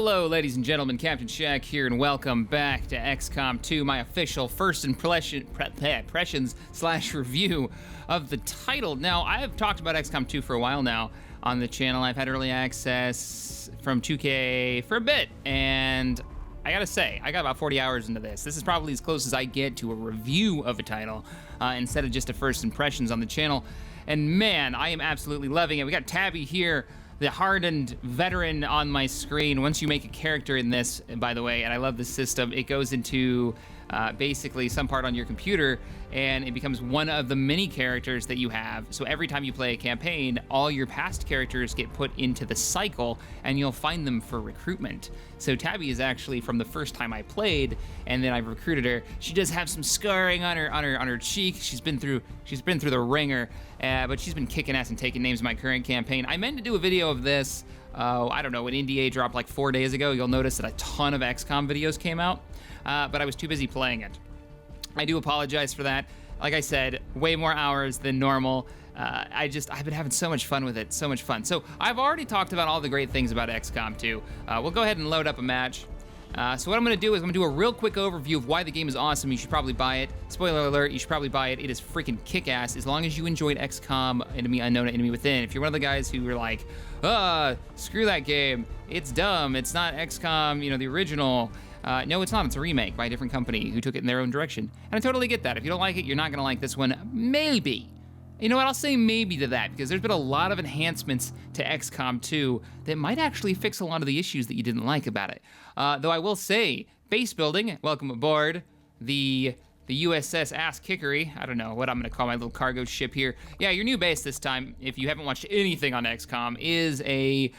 Hello, ladies and gentlemen, Captain Shaq here, and welcome back to XCOm 2, my official first impressions / review of the title. Now, I have talked about XCOm 2 for a while now on the channel. I've had early access from 2K for a bit, and I gotta say, I got about 40 hours into this. This is probably as close as I get to a review of a title instead of just a first impressions on the channel. And man, I am absolutely loving it. We got Tabby here, the hardened veteran on my screen. Once you make a character in this, by the way, and I love this system, it goes into basically some part on your computer, and it becomes one of the many characters that you have. So every time you play a campaign, all your past characters get put into the cycle, and you'll find them for recruitment. So Tabby is actually from the first time I played, and then I recruited her. She does have some scarring on her cheek. She's been through the ringer, but she's been kicking ass and taking names in my current campaign. I meant to do a video of this. I don't know, when NDA dropped like 4 days ago. You'll notice that a ton of XCOM videos came out, but I was too busy playing it. I do apologize for that. Like I said, way more hours than normal. I've been having so much fun with it, so much fun. So I've already talked about all the great things about XCOM 2. We'll go ahead and load up a match. So what I'm gonna do is I'm gonna do a real quick overview of why the game is awesome. You should probably buy it. Spoiler alert, you should probably buy it. It is freaking kick-ass as long as you enjoyed XCOM, Enemy Unknown, Enemy Within. If you're one of the guys who were like, screw that game, it's dumb, it's not XCOM, you know, the original. No, it's not. It's a remake by a different company who took it in their own direction. And I totally get that. If you don't like it, you're not gonna like this one. Maybe. You know what, I'll say maybe to that, because there's been a lot of enhancements to XCOM 2 that might actually fix a lot of the issues that you didn't like about it. Though I will say, base building, welcome aboard, the USS Ass Kickery, I don't know what I'm gonna call my little cargo ship here. Yeah, your new base this time, if you haven't watched anything on XCOM, is a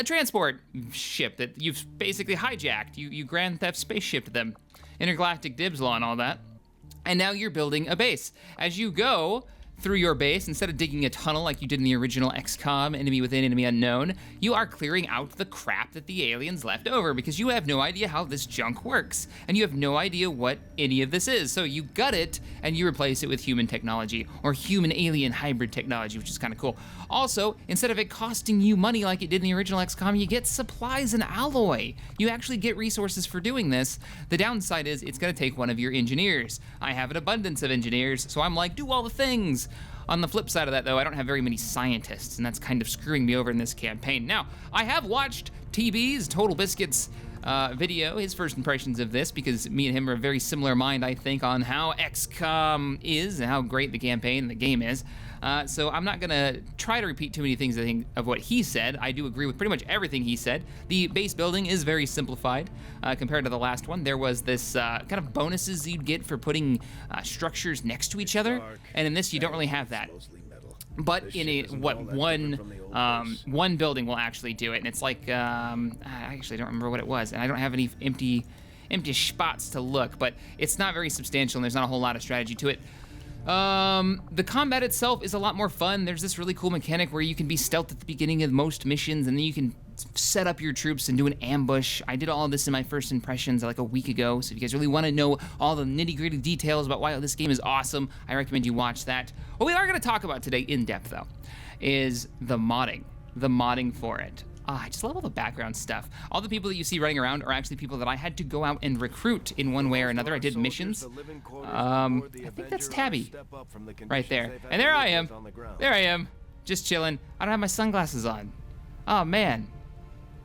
transport ship that you've basically hijacked. You Grand Theft spaceshiped them. Intergalactic dibs law and all that. And now you're building a base. As you go through your base, instead of digging a tunnel like you did in the original XCOM, Enemy Within, Enemy Unknown, you are clearing out the crap that the aliens left over, because you have no idea how this junk works, and you have no idea what any of this is. So you gut it, and you replace it with human technology, or human-alien hybrid technology, which is kind of cool. Also, instead of it costing you money like it did in the original XCOM, you get supplies and alloy. You actually get resources for doing this. The downside is it's gonna take one of your engineers. I have an abundance of engineers, so I'm like, do all the things. On the flip side of that, though, I don't have very many scientists, and that's kind of screwing me over in this campaign. Now, I have watched TB's, Total Biscuit's video, his first impressions of this, because me and him are a very similar mind, I think, on how XCOM is and how great the campaign and the game is. So I'm not gonna try to repeat too many things, I think, of what he said. I do agree with pretty much everything he said. The base building is very simplified compared to the last one. There was this kind of bonuses you'd get for putting structures next to each other, and in this you don't really have that. But in one building will actually do it, and it's like, I actually don't remember what it was, and I don't have any empty spots to look, but it's not very substantial, and there's not a whole lot of strategy to it. The combat itself is a lot more fun. There's this really cool mechanic where you can be stealth at the beginning of most missions, and then you can set up your troops and do an ambush. I did all of this in my first impressions like a week ago, so if you guys really want to know all the nitty-gritty details about why this game is awesome, I recommend you watch that. What we are going to talk about today in depth, though, is the modding for it. I just love all the background stuff. All the people that you see running around are actually people that I had to go out and recruit in one way or another. I did missions. I think that's Tabby right there. And there I am. There I am, just chilling. I don't have my sunglasses on. Oh, man.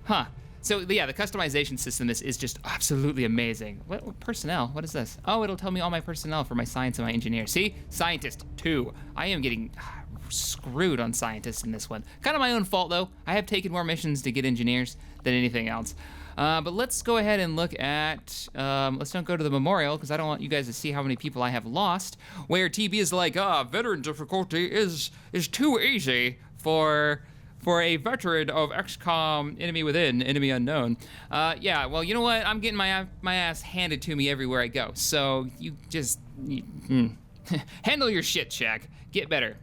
Huh. So, yeah, the customization system is just absolutely amazing. What personnel? What is this? Oh, it'll tell me all my personnel for my science and my engineer. See? Scientist 2. I am getting screwed on scientists in this one. Kind of my own fault, though. I have taken more missions to get engineers than anything else. But let's go ahead and look at, let's not go to the memorial, because I don't want you guys to see how many people I have lost, where TB is like, veteran difficulty is too easy for a veteran of XCOM, Enemy Within, Enemy Unknown. Yeah, well, you know what? I'm getting my ass handed to me everywhere I go, so you just handle your shit, Shaq. Get better.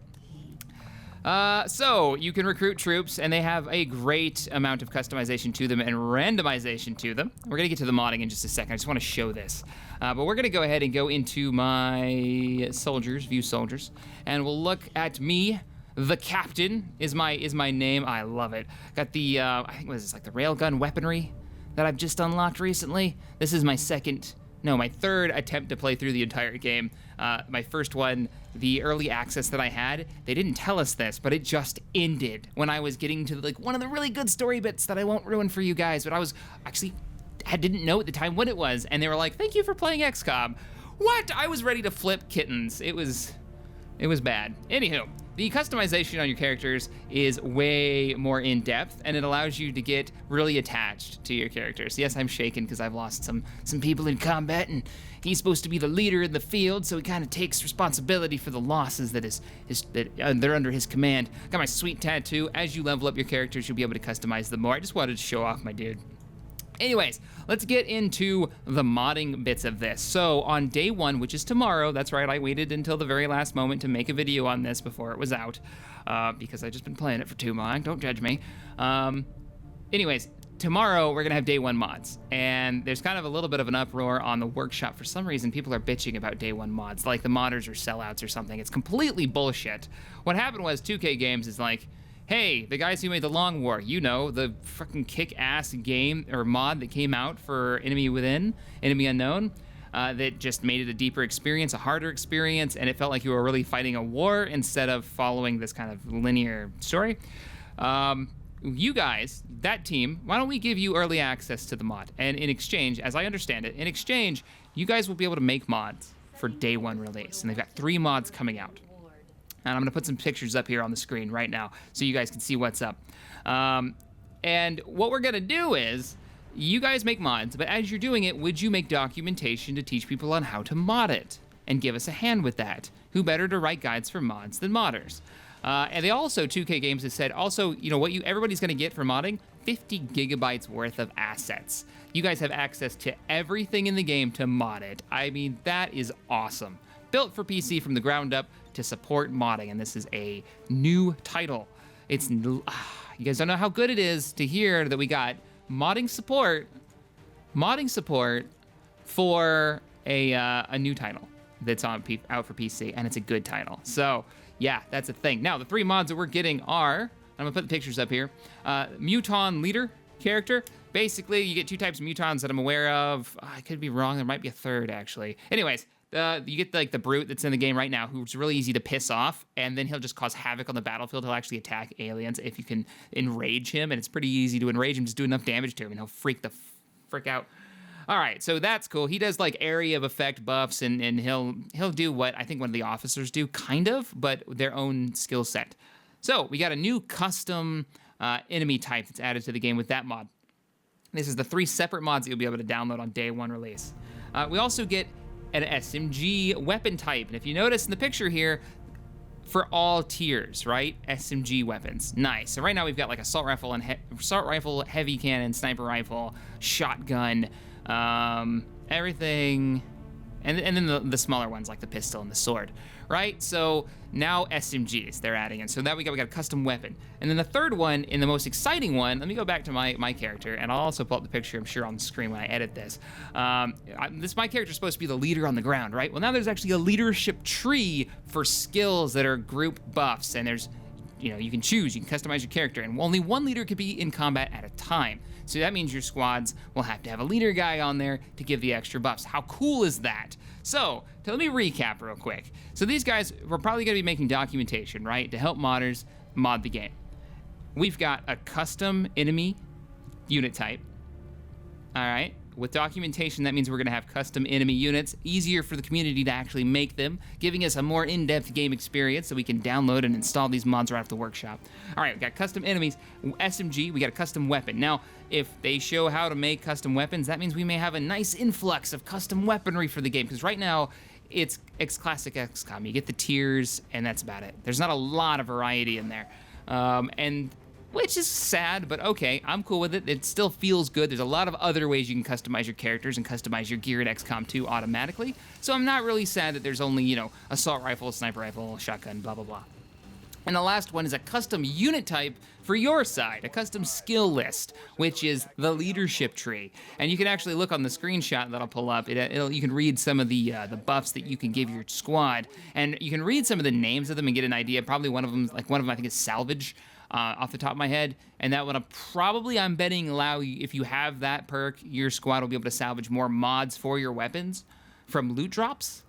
So you can recruit troops, and they have a great amount of customization to them and randomization to them. We're gonna get to the modding in just a second. I just want to show this, but we're gonna go ahead and go into my soldiers, view soldiers, and we'll look at me. The Captain is my name. I love it. Got the I think what is this, like the railgun weaponry. that I've just unlocked recently. This is my third attempt to play through the entire game. My first one, the early access that I had, they didn't tell us this, but it just ended when I was getting to like one of the really good story bits that I won't ruin for you guys, but I didn't know at the time what it was, and they were like, thank you for playing XCOm. What? I was ready to flip kittens. It was bad. Anywho, the customization on your characters is way more in-depth, and it allows you to get really attached to your characters. Yes, I'm shaking because I've lost some people in combat, and he's supposed to be the leader in the field, so he kind of takes responsibility for the losses that they're under his command. Got my sweet tattoo. As you level up your characters, you'll be able to customize them more. I just wanted to show off my dude. Anyways, let's get into the modding bits of this. So on day one, which is tomorrow, that's right, I waited until the very last moment to make a video on this before it was out, because I've just been playing it for too long, don't judge me. Anyways, tomorrow we're gonna have day one mods, and there's kind of a little bit of an uproar on the workshop. For some reason, people are bitching about day one mods, like the modders are sellouts or something. It's completely bullshit. What happened was 2K Games is like, hey, the guys who made the Long War, you know, the fucking kick-ass game or mod that came out for Enemy Unknown, that just made it a deeper experience, a harder experience, and it felt like you were really fighting a war instead of following this kind of linear story. You guys, that team, why don't we give you early access to the mod? And in exchange, as I understand it, you guys will be able to make mods for day one release. And they've got 3 mods coming out. And I'm gonna put some pictures up here on the screen right now so you guys can see what's up. And what we're gonna do is, you guys make mods, but as you're doing it, would you make documentation to teach people on how to mod it? And give us a hand with that. Who better to write guides for mods than modders? And they also, 2K Games has said, also, you know what everybody's gonna get for modding? 50 gigabytes worth of assets. You guys have access to everything in the game to mod it. I mean, that is awesome. Built for PC from the ground up to support modding, and this is a new title. You guys don't know how good it is to hear that we got modding support for a new title that's out for PC, and it's a good title. So yeah, that's a thing. Now the 3 mods that we're getting are, I'm gonna put the pictures up here. Muton leader character. Basically, you get 2 types of mutons that I'm aware of. I could be wrong. There might be a third actually. Anyways. You get like the brute that's in the game right now, who's really easy to piss off, and then he'll just cause havoc on the battlefield. He'll actually attack aliens if you can enrage him, and it's pretty easy to enrage him. Just do enough damage to him, and he'll freak out. All right, so that's cool. He does like area of effect buffs, and he'll do what I think one of the officers do, kind of, but their own skill set. So we got a new custom enemy type that's added to the game with that mod. This is the 3 separate mods that you'll be able to download on day 1 release. We also get an SMG weapon type. And if you notice in the picture here, for all tiers, right? SMG weapons. Nice. So right now we've got like assault rifle, heavy cannon, sniper rifle, shotgun, everything. And then the smaller ones like the pistol and the sword, right? So now SMGs they're adding in. So that we got a custom weapon. And then the third one, and the most exciting one, let me go back to my character, and I'll also pull up the picture, I'm sure, on the screen when I edit this. My character's supposed to be the leader on the ground, right? Well, now there's actually a leadership tree for skills that are group buffs, and there's, you can choose, you can customize your character, and only 1 leader could be in combat at a time. So that means your squads will have to have a leader guy on there to give the extra buffs. How cool is that? So, let me recap real quick. So these guys, we're probably gonna be making documentation, right? To help modders mod the game. We've got a custom enemy unit type. All right, with documentation, that means we're gonna have custom enemy units, easier for the community to actually make them, giving us a more in-depth game experience so we can download and install these mods right off the workshop. All right, we got custom enemies, SMG, we got a custom weapon. Now, if they show how to make custom weapons, that means we may have a nice influx of custom weaponry for the game, because right now, it's classic XCOM. You get the tiers, and that's about it. There's not a lot of variety in there. Which is sad, but okay, I'm cool with it. It still feels good. There's a lot of other ways you can customize your characters and customize your gear at XCOM 2 automatically. So I'm not really sad that there's only, assault rifle, sniper rifle, shotgun, blah, blah, blah. And the last one is a custom unit type for your side, a custom skill list, which is the leadership tree. And you can actually look on the screenshot that I'll pull up. You can read some of the buffs that you can give your squad, and you can read some of the names of them and get an idea. Probably one of them I think is Salvage. off the top of my head, and that would probably, I'm betting, allow you, if you have that perk, your squad will be able to salvage more mods for your weapons from loot drops.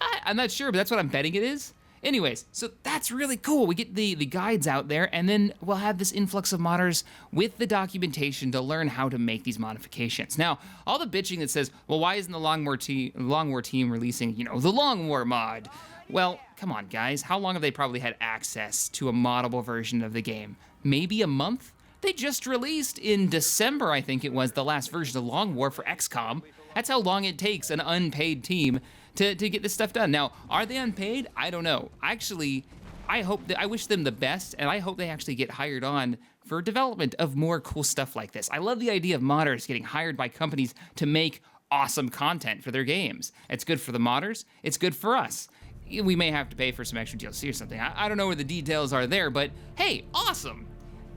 I'm not sure, but that's what I'm betting it is. Anyways, so that's really cool. We get the guides out there, and then we'll have this influx of modders with the documentation to learn how to make these modifications. Now, all the bitching that says, well, why isn't the Long War team releasing, the Long War mod? Well, come on, guys. How long have they probably had access to a moddable version of the game? Maybe a month? They just released in December, I think it was, the last version of Long War for XCOm. That's how long it takes an unpaid team to get this stuff done. Now, are they unpaid? I don't know. Actually, I wish them the best, and I hope they actually get hired on for development of more cool stuff like this. I love the idea of modders getting hired by companies to make awesome content for their games. It's good for the modders. It's good for us. We may have to pay for some extra DLC or something. I don't know where the details are there, but hey, awesome.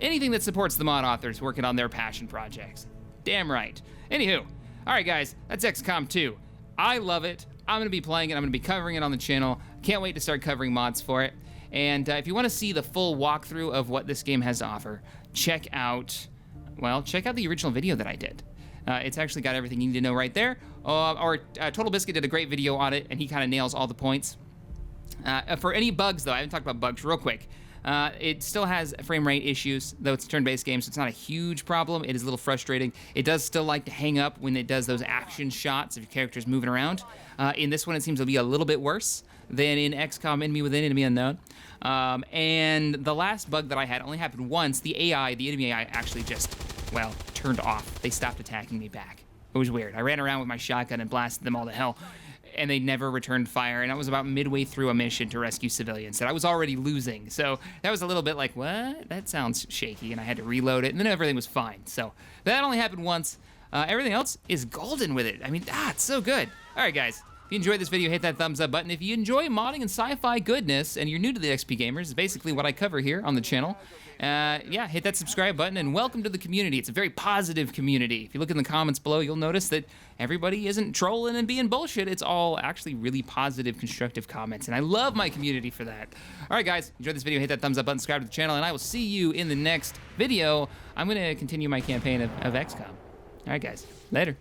Anything that supports the mod authors working on their passion projects. Damn right. Anywho, all right, guys, that's XCOm 2. I love it. I'm going to be playing it. I'm going to be covering it on the channel. Can't wait to start covering mods for it. And if you want to see the full walkthrough of what this game has to offer, check out the original video that I did. It's actually got everything you need to know right there. Total Biscuit did a great video on it, and he kind of nails all the points. For any bugs, though, I haven't talked about bugs real quick. It still has frame rate issues, though it's a turn-based game, so it's not a huge problem. It is a little frustrating. It does still like to hang up when it does those action shots of your characters moving around. In this one, it seems to be a little bit worse than in XCOM Enemy Within, Enemy Unknown. And the last bug that I had only happened once. The enemy AI actually just, turned off. They stopped attacking me back. It was weird. I ran around with my shotgun and blasted them all to hell, and they never returned fire, and I was about midway through a mission to rescue civilians that I was already losing. So that was a little bit like, what? That sounds shaky, and I had to reload it, and then everything was fine. So that only happened once. Everything else is golden with it. I mean, it's so good. All right, guys. If you enjoyed this video, hit that thumbs up button. If you enjoy modding and sci-fi goodness, and you're new to the XP Gamers, it's basically what I cover here on the channel. Hit that subscribe button, and welcome to the community. It's a very positive community. If you look in the comments below, you'll notice that everybody isn't trolling and being bullshit. It's all actually really positive, constructive comments, and I love my community for that. All right, guys, enjoyed this video, hit that thumbs up button, subscribe to the channel, and I will see you in the next video. I'm going to continue my campaign of XCOM. All right, guys, later.